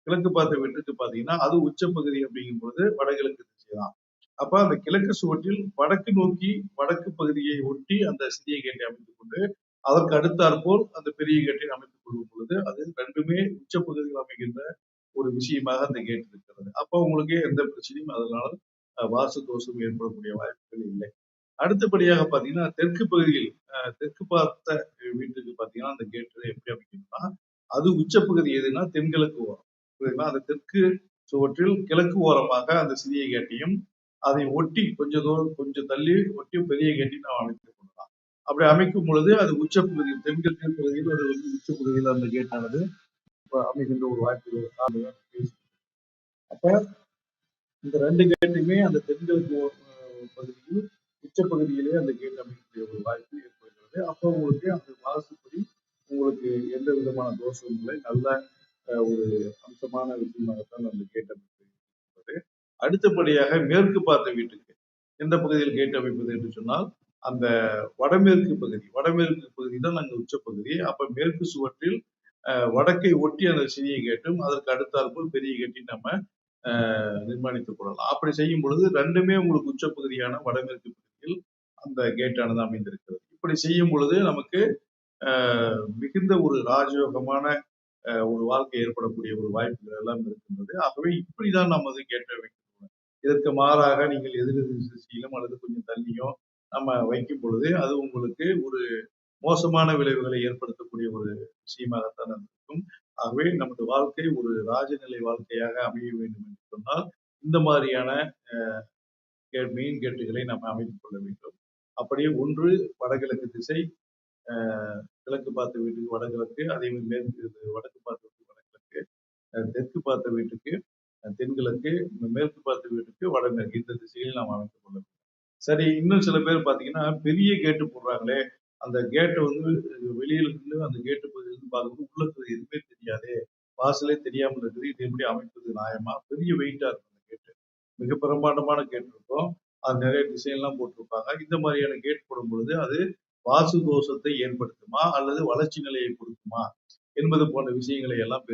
கிழக்கு பார்த்த வீட்டுக்கு பார்த்தீங்கன்னா, அது உச்சப்பகுதி அப்படிங்கும்போது வடகிழக்கு திசை தான். அப்ப அந்த கிழக்கு சுவற்றில் வடக்கு நோக்கி வடக்கு பகுதியை ஒட்டி அந்த சிறிய கேட்டை அமைத்துக் கொண்டு, அதற்கு அடுத்தாற்போல் அந்த பெரிய கேட்டை அமைத்துக் கொள்ளும் பொழுது, அது 2மே உச்சப்பகுதியில் அமைகின்ற ஒரு விஷயமாக அந்த கேட் இருக்கிறது. அப்ப உங்களுக்கு எந்த பிரச்சனையும் அதனால வாஸ்து தோஷம் ஏற்படக்கூடிய வாய்ப்புகள் இல்லை. அடுத்தபடியாக பார்த்தீங்கன்னா, தெற்கு பகுதியில் தெற்கு பார்த்த வீட்டுக்கு பார்த்தீங்கன்னா, அந்த கேட் எப்படி அமைக்கணும்னா, அது உச்சப்பகுதி எதுன்னா தென்கிழக்கு ஓரம். புரியுதுங்களா? அந்த தெற்கு சுவற்றில் கிழக்கு ஓரமாக அந்த சிறிய கேட்டையும், அதை ஒட்டி கொஞ்சம் தூரம் கொஞ்சம் தள்ளி ஒட்டி பெரிய கேட்டையும் நாம் அமைத்துக் கொள்ளலாம். அப்படி அமைக்கும் பொழுது அது உச்சப்பகுதி தென்கிழக்கு பகுதியில் அது வந்து உச்சப்பகுதியில் அந்த கேட்டானது அமைகின்ற ஒரு வாய்ப்பு அப்ப இந்த 2 கேட்டுமே அந்த தென்கிழக்கு பகுதியில் உச்சப்பகுதியிலே அந்த கேட் அமைக்கக்கூடிய ஒரு வாய்ப்பு ஏற்படுகிறது. அப்போ உங்களுக்கு அந்த வாஸ்துப்படி உங்களுக்கு எந்த விதமான தோஷமும் இல்லை. நல்ல ஒரு அம்சமான விஷயமாகத்தான் அந்த கேட் அமைப்பு இருக்கிறது. அடுத்தபடியாக மேற்கு பார்த்த வீட்டுக்கு எந்த பகுதியில் கேட் அமைப்பது என்று சொன்னால் அந்த வடமேற்கு பகுதி வடமேற்கு பகுதி தான் நாங்கள் உச்சப்பகுதி. அப்ப மேற்கு சுவற்றில் வடக்கை ஒட்டி அந்த சிறிய கேட்டும் அதற்கு அடுத்தாற்போல் பெரிய கேட்டையும் நம்ம நிர்மாணித்துக் கொள்ளலாம். அப்படி செய்யும் பொழுது 2மே உங்களுக்கு உச்சப்பகுதியான வடமேற்கு பகுதியில் அந்த கேட்டானது அமைந்திருக்கிறது. இப்படி செய்யும் பொழுது நமக்கு மிகுந்த ஒரு ராஜயோகமான ஒரு வாழ்க்கை ஏற்படக்கூடிய ஒரு வாய்ப்புகள் எல்லாம் இருக்கின்றது. ஆகவே இப்படிதான் நம்ம வந்து கேட்ட வைக்கணும். இதற்கு மாறாக நீங்கள் எதிரெதிர் திசையிலும் அல்லது கொஞ்சம் தள்ளியும் நம்ம வைக்கும் பொழுது அது உங்களுக்கு ஒரு மோசமான விளைவுகளை ஏற்படுத்தக்கூடிய ஒரு விஷயமாகத்தான் இருக்கும். ஆகவே நமது வாழ்க்கை ஒரு ராஜநிலை வாழ்க்கையாக அமைய வேண்டும் என்று சொன்னால் இந்த மாதிரியான மெயின் கேட்டுகளை நம்ம அமைத்துக் கொள்ள வேண்டும். அப்படியே ஒன்று வடகிழக்கு திசை, கிழக்கு பார்த்த வீட்டுக்கு வடகிழக்கு, அதே மாதிரி மேற்கு வடக்கு பார்த்த வீட்டுக்கு வடகிழக்கு, தெற்கு பார்த்த வீட்டுக்கு தென்கிழக்கு, மேற்கு பார்த்த வீட்டுக்கு வடமேற்கு இந்த திசையில் நாம் அமைத்துக் கொள்ள வேண்டும். சரி, இன்னும் சில பேர் பார்த்தீங்கன்னா பெரிய கேட்டு போடுறாங்களே, அந்த கேட்டை வந்து வெளியில இருந்து அந்த கேட்டு பகுதியிலிருந்து பார்க்கும்போது உள்ள இருக்கிறது எதுவுமே தெரியாது. வாசலே தெரியாமல் இருக்குது. இது எப்படி அமைப்பது நியாயமா? பெரிய வெயிட்டா இருக்கும் அந்த கேட்டு. மிக பிரம்மாண்டமான கேட் இருக்கும். அது நிறைய டிசைன்லாம் போட்டிருப்பாங்க. இந்த மாதிரியான கேட் போடும் பொழுது அது வாஸ்து தோஷத்தை ஏற்படுத்துமா? அல்லது வளர்ச்சி நிலையை கொடுக்குமா? என்பது போன்ற விஷயங்களை எல்லாம்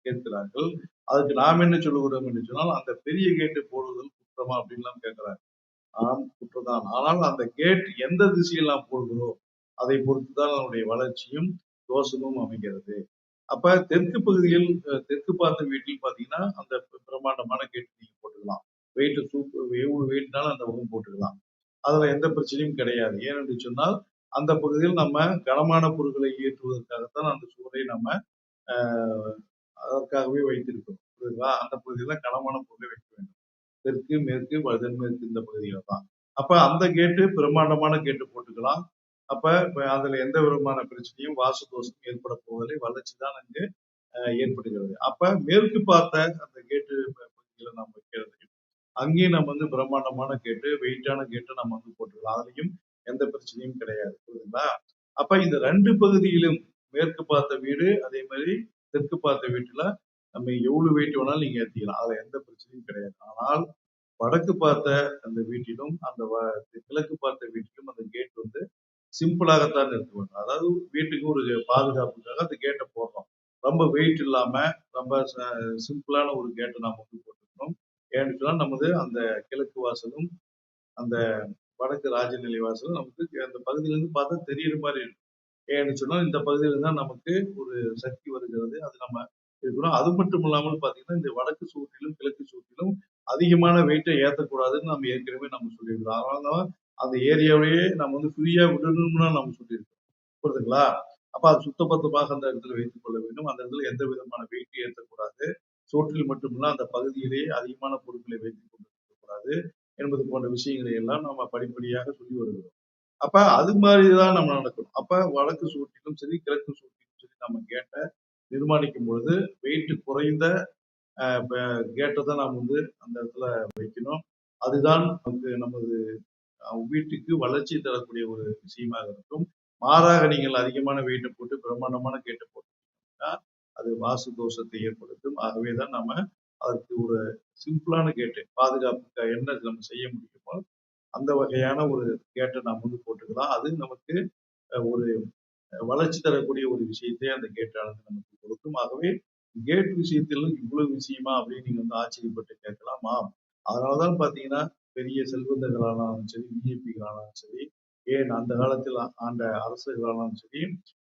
கேட்கிறார்கள். அதுக்கு நாம் என்ன சொல்லுகிறோம் என்று சொன்னால், அந்த பெரிய கேட்டு போடுவதில் குற்றமா அப்படின்லாம் கேட்கிறாங்க. ஆம், குற்றம்தான். ஆனால் அந்த கேட் எந்த திசையில் நாம் போடுகிறோம் அதை பொறுத்துதான் அதனுடைய வளர்ச்சியும் தோஷமும் அமைகிறது. அப்ப தெற்கு பகுதியில் தெற்கு பார்த்த வீட்டில் பாத்தீங்கன்னா அந்த பிரம்மாண்டமான கேட் நீங்க போட்டுக்கலாம். வெயிட் எவ்வளவு வெயிட்னாலும் அந்த பக்கம் போட்டுக்கலாம். அதுல எந்த பிரச்சனையும் கிடையாது. ஏனென்று சொன்னால் அந்த பகுதியில் நம்ம கனமான பொருட்களை ஏற்றுவதற்காகத்தான் அந்த சுவரை நம்ம அதற்காகவே வைத்திருக்கிறோம். புரியுதுங்களா? அந்த பகுதியில கனமான பொருளை வைக்க வேண்டும். தெற்கு, மேற்கு, தென்மேற்கு இந்த பகுதியில தான். அப்ப அந்த கேட்டு பிரம்மாண்டமான கேட்டு போட்டுக்கலாம். அப்ப அதுல எந்த விதமான பிரச்சனையும் வாஸ்து தோஷம் ஏற்பட போவதில்லை. வளர்ச்சி தான் அங்கு ஏற்படுகிறது. அப்ப மேற்கு பார்த்த அந்த கேட்டு பகுதியில நம்ம வைக்கிறது அங்கேயும் நம்ம வந்து பிரம்மாண்டமான கேட்டு வெயிட்டான கேட்டை நம்ம வந்து போட்டுக்கலாம். அதுலயும் எந்த பிரச்சனையும் கிடையாது. புரியுதுங்களா? அப்ப இந்த 2 பகுதியிலும் மேற்கு பார்த்த வீடு அதே மாதிரி தெற்கு பார்த்த வீட்டுல நம்ம எவ்வளவு வெயிட் வேணாலும் நீங்க ஏத்திக்கலாம். அதுல எந்த பிரச்சனையும் கிடையாது. ஆனால் வடக்கு பார்த்த அந்த வீட்டிலும் அந்த கிழக்கு பார்த்த வீட்டிலும் அந்த கேட் வந்து சிம்பிளாகத்தான் இருக்க வேண்டும். அதாவது வீட்டுக்கு ஒரு பாதுகாப்புக்காக அந்த கேட்டை போடுறோம். ரொம்ப வெயிட் இல்லாம ரொம்ப சிம்பிளான ஒரு கேட்டை நாம வந்து போட்டுக்கணும். ஏன்னு சொன்னா நமது அந்த கிழக்கு வாசலும் அந்த வடக்கு ராஜநிலை வாசலும் நமக்கு அந்த பகுதியிலிருந்து பார்த்தா தெரியிற மாதிரி இருக்கும். ஏன்னு சொன்னா இந்த பகுதியில தான் நமக்கு ஒரு சக்தி வருகிறது. அது நம்ம இருக்கணும். அது மட்டும் இல்லாமல் பார்த்தீங்கன்னா, இந்த வடக்கு சுவற்றிலும், கிழக்கு சுவற்றிலும் அதிகமான வெயிட்ட ஏத்தக்கூடாதுன்னு நம்ம ஏற்கனவே நம்ம சொல்லியிருக்கிறோம். அதனால தான் அந்த ஏரியாவையே நம்ம வந்து ஃப்ரீயா விடணும்னு நம்ம சொல்லியிருக்கோம். புரியுதுங்களா? அப்ப அது சுத்தபத்தமாக அந்த இடத்துல வைத்துக் கொள்ள வேண்டும். அந்த இடத்துல எந்த விதமான வெயிட் ஏத்தக்கூடாது. சுவற்றில் மட்டுமல்ல அந்த பகுதியிலேயே அதிகமான பொருட்களை வைத்துக் கொண்டிருக்கக்கூடாது என்பது போன்ற விஷயங்களை எல்லாம் நாம படிப்படியாக சொல்லி வருகிறோம். அப்ப அது மாதிரிதான் நம்ம நடக்கணும். அப்ப வடக்கு சுவற்றிலும் சரி, கிழக்கு சுவற்றிலும் சரி நம்ம கேட்ட நிர்மாணிக்கும் பொழுது வெயிட் குறைந்த கேட்டை தான் நாம் வந்து அந்த இடத்துல வைக்கணும். அதுதான் நமக்கு நமது வீட்டுக்கு வளர்ச்சி தரக்கூடிய ஒரு விஷயமாக இருக்கும். மாறாக நீங்கள் அதிகமான வெயிட்டை போட்டு பிரம்மாண்டமான கேட்டை போட்டீங்கன்னா அது வாஸ்து தோஷத்தை ஏற்படுத்தும். ஆகவேதான் நம்ம அதற்கு ஒரு சிம்பிளான கேட்டு பாதுகாப்புக்கு என்ன நம்ம செய்ய முடியுமோ அந்த வகையான ஒரு கேட்டை நாம் வந்து போட்டுக்கலாம். அது நமக்கு ஒரு வளர்ச்சி தரக்கூடிய ஒரு விஷயத்தை அந்த கேட்டானது நமக்கு கொடுக்கும். ஆகவே கேட் விஷயத்திலும் இவ்வளவு விஷயமா அப்படின்னு நீங்க வந்து ஆச்சரியப்பட்டு கேட்கலாம். ஆம். அதனாலதான் பாத்தீங்கன்னா பெரிய செல்வந்தர்களானாலும் சரி, விஐபிகளானாலும் சரி, ஏன் அந்த காலத்தில் ஆண்ட அரசர்களானாலும் சரி,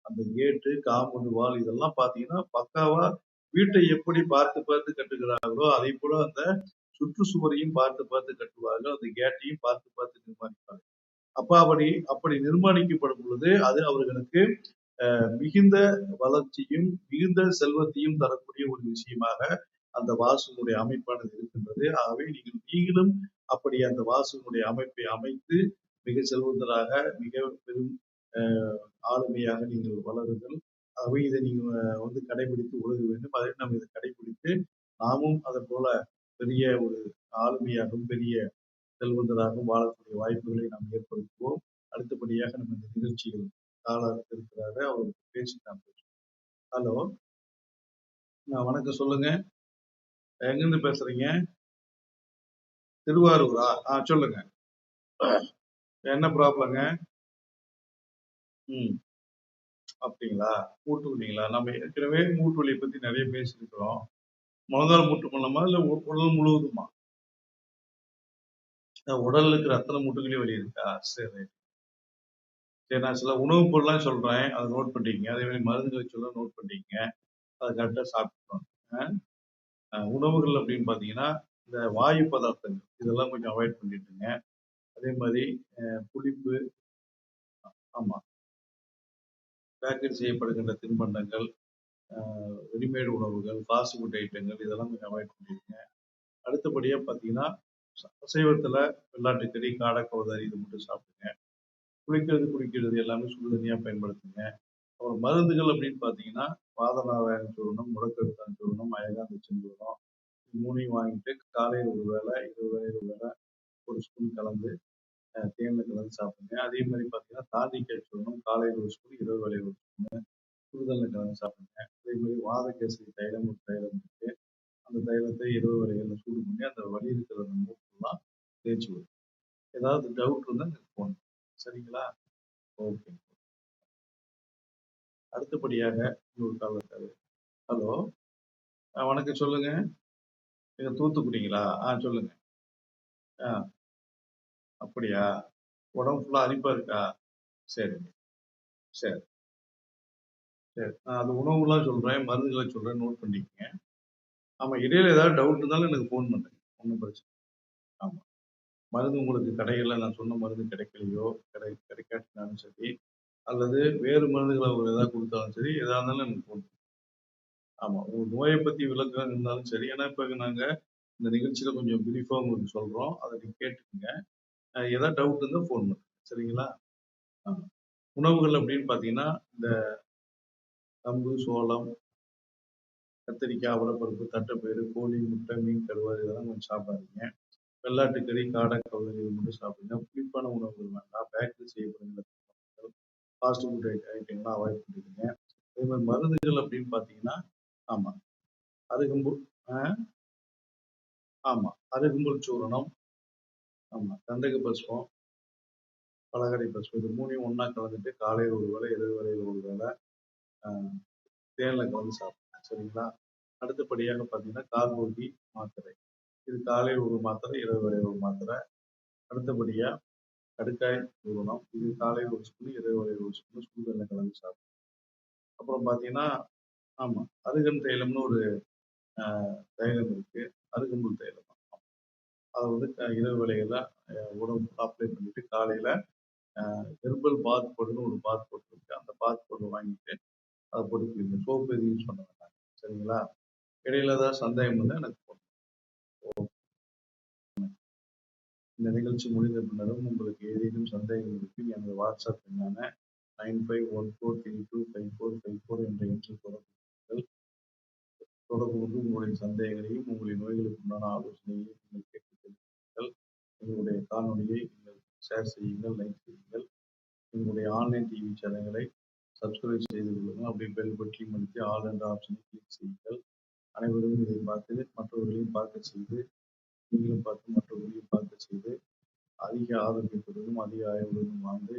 அந்த கேட்டு, காம்பவுண்ட் வால் இதெல்லாம் பாத்தீங்கன்னா பக்காவா வீட்டை எப்படி பார்த்து பார்த்து கட்டுகிறார்களோ அதை போல அந்த சுற்றுச்சுவரையும் பார்த்து பார்த்து கட்டுவார்கள். அந்த கேட்டையும் பார்த்து பார்த்து நிர்மாணிப்பார்கள். அப்ப அப்படி நிர்மாணிக்கப்படும் பொழுது அது அவர்களுக்கு மிகுந்த வளர்ச்சியும் மிகுந்த செல்வத்தையும் தரக்கூடிய ஒரு விஷயமாக அந்த வாசுனுடைய அமைப்பானது இருக்கின்றது. ஆகவே நீங்களும் அப்படி அந்த வாசுனுடைய அமைப்பை அமைத்து மிக செல்வந்தராக மிக பெரும் ஆளுமையாக நீங்கள் வளருங்கள். ஆகவே இதை நீங்க வந்து கடைபிடித்து ஒழுக வேண்டும். அதை நாம் இதை கடைபிடித்து நாமும் அதை போல பெரிய ஒரு ஆளுமையாகவும் பெரிய செல்வந்தராகவும் வாழக்கூடிய வாய்ப்புகளை நாம் ஏற்படுத்துவோம். அடுத்தபடியாக நம்ம இந்த நிகழ்ச்சிகள் காலர் இருக்கிறாரு. அவருக்கு பேசி நாம் பேசுவோம். ஹலோ, வணக்கம் சொல்லுங்க. எங்கிருந்து பேசுறீங்க? திருவாரூரா? சொல்லுங்க. என்ன ப்ராப்ளங்க? ம். அப்படிங்களா? மூட்டு வலிங்களா? நம்ம ஏற்கனவே மூட்டு வலியை பத்தி நிறைய பேசியிருக்கிறோம். முழங்கால் மூட்டு பண்ணலாமா இல்ல உடல் முழுவதுமா? உடல்ல இருக்கிற அத்தனை மூட்டுகளையும் வலி இருக்கா? சரி. சரி, நான் சில உணவுப் பொருள்லாம் சொல்றேன். அதை நோட் பண்ணிக்கங்க. அதே மாதிரி மருந்துகளை சொல்ல நோட் பண்ணிக்கங்க. அதை கரெக்டா சாப்பிட்டுக்கணும். உணவுகள் அப்படின்னு பார்த்தீங்கன்னா, இந்த வாயு பதார்த்தங்கள் இதெல்லாம் கொஞ்சம் அவாய்ட் பண்ணிட்டுங்க. அதே மாதிரி புளிப்பு, ஆமா, பேக்கெட் செய்யப்படுகின்ற தின்பண்டங்கள், ரெடிமேட் உணவுகள், ஃபாஸ்ட் ஃபுட் ஐட்டங்கள் இதெல்லாம் கொஞ்சம் அவாய்ட் பண்ணிடுங்க. அடுத்தபடியா பார்த்தீங்கன்னா, அசைவத்துல வெள்ளாட்டுக்கறி, காடை, கௌதாரி இது மட்டும் சாப்பிடுங்க. குடிக்கிறது எல்லாமே சுடு தண்ணியா பயன்படுத்துங்க. அப்புறம் மருந்துகள் அப்படின்னு பார்த்தீங்கன்னா, வாதநாராயண சூரணம், முடக்கத்தான் சூரணம், அயகாந்த செந்தூரம் இது 3யும் வாங்கிட்டு காலையில ஒரு வேளை, இரவு வேளை ஒரு வேளை ஒரு ஸ்பூன் கலந்து தேன்ல கலந்து சாப்பிடுங்க. அதே மாதிரி பார்த்தீங்கன்னா, தாண்டிக்காய் சூரணம் காலையில ஒரு ஸ்பூன், இரவு வேளையில ஒரு ஸ்பூன் சுடுதண்ணில கலந்து சாப்பிடுங்க. அதே மாதிரி வாதகேசரி தைலம் ஒரு தைலம் இருக்கு. அந்த தைலத்தை இரவு வேளையில சூடு பண்ணி அந்த வலி இருக்கிற அந்த மூக்கெல்லாம் தேய்ச்சி விடும். ஏதாவது டவுட் இருந்தா எனக்கு ஃபோன் சரிங்களா? ஓகே. அடுத்தபடியாக இன்னொரு கால் இருக்காரு. ஹலோ, வணக்கம் சொல்லுங்க. நீங்க தூத்துக்குடிங்களா? சொல்லுங்க. ஆ அப்படியா? உடம்பு ஃபுல்லா அரிப்பா இருக்கா? சரிங்க. சரி, சரி. நான் அது உணவுலாம் சொல்றேன், மருந்துகள சொல்றேன். நோட் பண்ணிக்கங்க. ஆமா, இடையில ஏதாவது டவுட் இருந்தாலும் எனக்கு ஃபோன் பண்ணுங்க. ஒண்ணும் பிரச்சனை இல்ல. ஆமா. மருந்து உங்களுக்கு கடைகள்ல நான் சொன்ன மருந்து கிடைக்கலையோ, கிடைக்காட்டினாலும் சரி, அல்லது வேறு மருந்துகள அவங்க ஏதாவது குடுத்தாலும் சரி, எதா இருந்தாலும் எனக்கு ஃபோன் பண்ணுங்க. ஆமா. உங்க நோய பத்தி விளக்கம் இருந்தாலும் சரி, ஏன்னா இப்ப நாங்க இந்த நிகழ்ச்சியில கொஞ்சம் பிரீஃபா உங்களுக்கு சொல்றோம். அத நீங்க கேட்டுக்கங்க. ஏதாவது டவுட் இருந்தா ஃபோன் பண்ணுங்க. சரிங்களா? ஆ. உணவுகள் அப்படின்னு பார்த்தீங்கன்னா, இந்த கம்பு, சோளம், கத்திரிக்காய், அவரைப்பருப்பு, தட்டைப்பயிறு, கோழி, முட்டை, மீன், கருவாடு இதெல்லாம் கொஞ்சம் சாப்பிடாதீங்க. வெள்ளாட்டுக்கறி, காடை, கௌதாரி இது மட்டும் சாப்பிடுங்க. புளிப்பான உணவுகள் வேண்டாம். பேக்கரி செய்யப்படுகிற ஃபாஸ்ட் ஃபுட் ஐட்டங்கள்லாம் அவாய்ட் பண்ணிடுங்க. அதே மாதிரி மருந்துகள் அப்படின்னு பார்த்தீங்கன்னா, ஆமா, அருகம்புல், ஆ ஆமா, அருகம்புல் சூரணம், ஆமா, கந்தக பஸ்பம், பலகடை பஸ்பம் இது 3யும் ஒண்ணா கலந்துட்டு காலையில ஒரு வேளை, இரவு வேளையில ஒரு வேளை ஆ தேன்ல கலந்து சாப்பிடுங்க. சரிங்களா? அடுத்தபடியாக பார்த்தீங்கன்னா, கார்போகி மாத்திரை. இது காலையில் ஒரு மாத்திரை, இரவு வேளையில ஒரு மாத்திரை. அடுத்தபடியா கடுக்காய் சூரணம். இது காலையில் ஒரு ஸ்பூன், இரவு வேளையில ஒரு ஸ்பூன் சுடுதண்ணில கலந்து சாப்பிடுங்க. அப்புறம் பார்த்தீங்கன்னா, ஆமா, அருகன் தைலம்னு ஒரு அ தைலம் இருக்கு. அருகம்புல் தைலம். அத வந்து இரவு வேளைகள்ல உடம்பு அப்ளை பண்ணிட்டு காலையில ஹெர்பல் பாத் பவுடர்னு ஒரு பாத் பவுடர் இருக்கு. அந்த பாத் பவுடர் வாங்கிட்டு அத போட்டு குடிங்க. சோப் எதுவும் யூஸ் பண்ண வேண்டாம். சரிங்களா? இடையில ஏதாவது சந்தேகம் இருந்தா எனக்கு இந்த நிகழ்ச்சி முடிந்த பின்னரும் உங்களுக்கு ஏதேனும் சந்தேகம் இருப்பின் எனது வாட்ஸ்அப் எண்ணான 9514325454 என்ற எண்ணில் தொடர்பு கொண்டு உங்களுடைய சந்தேகங்களையும் உங்களுடைய நோய்களுக்கு உண்டான ஆலோசனைகளையும் நீங்கள் கேட்டு தெரிவிங்கள். எங்களுடைய காணொலியை நீங்கள் ஷேர் செய்யுங்கள், லைக் செய்யுங்கள். எங்களுடைய ஆன்லைன் டிவி சேனல்களை சப்ஸ்கிரைப் செய்து கொள்ளுங்கள். அப்படியே பெல் பட்டனையும் அழுத்தி ஆல் என்ற ஆப்ஷனை கிளிக் செய்யுங்கள். அனைவரும் இதை பார்த்து மற்றவர்களையும் பார்க்க செய்து, நீங்களும் பார்த்து மற்றவர்களையும் பார்க்க செய்து, அதிக ஆரோக்கியத்துடனும் அதிக ஆயுளுடனும் வாழ்ந்து